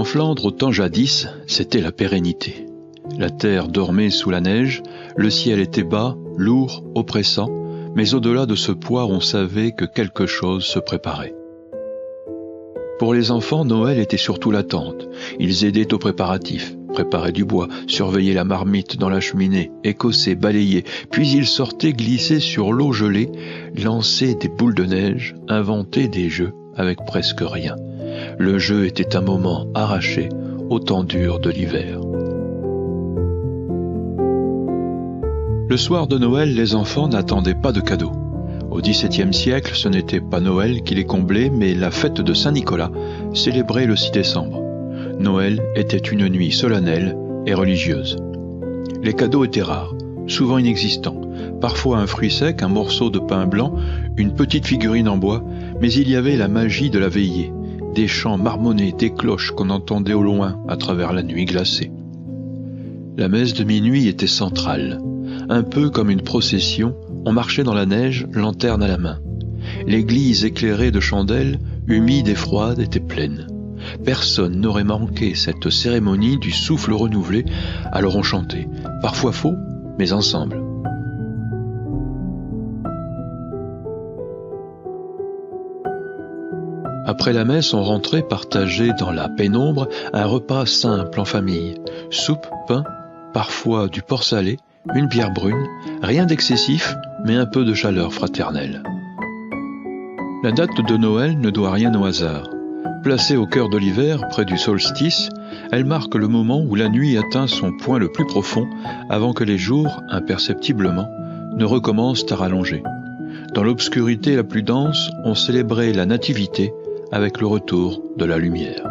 En Flandre, au temps jadis, c'était la pérennité. La terre dormait sous la neige, le ciel était bas, lourd, oppressant, mais au-delà de ce poids, on savait que quelque chose se préparait. Pour les enfants, Noël était surtout l'attente. Ils aidaient aux préparatifs, préparaient du bois, surveillaient la marmite dans la cheminée, écossaient, balayaient, puis ils sortaient glisser sur l'eau gelée, lançaient des boules de neige, inventaient des jeux avec presque rien. Le jeu était un moment arraché au temps dur de l'hiver. Le soir de Noël, les enfants n'attendaient pas de cadeaux. Au XVIIe siècle, ce n'était pas Noël qui les comblait, mais la fête de Saint-Nicolas, célébrée le 6 décembre. Noël était une nuit solennelle et religieuse. Les cadeaux étaient rares, souvent inexistants. Parfois un fruit sec, un morceau de pain blanc, une petite figurine en bois, mais il y avait la magie de la veillée, des chants marmonnés, des cloches qu'on entendait au loin à travers la nuit glacée. La messe de minuit était centrale. Un peu comme une procession, on marchait dans la neige, lanterne à la main. L'église éclairée de chandelles, humide et froide, était pleine. Personne n'aurait manqué cette cérémonie du souffle renouvelé, alors on chantait, parfois faux, mais ensemble. Après la messe, on rentrait partager dans la pénombre un repas simple en famille. Soupe, pain, parfois du porc salé, une bière brune, rien d'excessif, mais un peu de chaleur fraternelle. La date de Noël ne doit rien au hasard. Placée au cœur de l'hiver, près du solstice, elle marque le moment où la nuit atteint son point le plus profond avant que les jours, imperceptiblement, ne recommencent à rallonger. Dans l'obscurité la plus dense, on célébrait la nativité avec le retour de la lumière.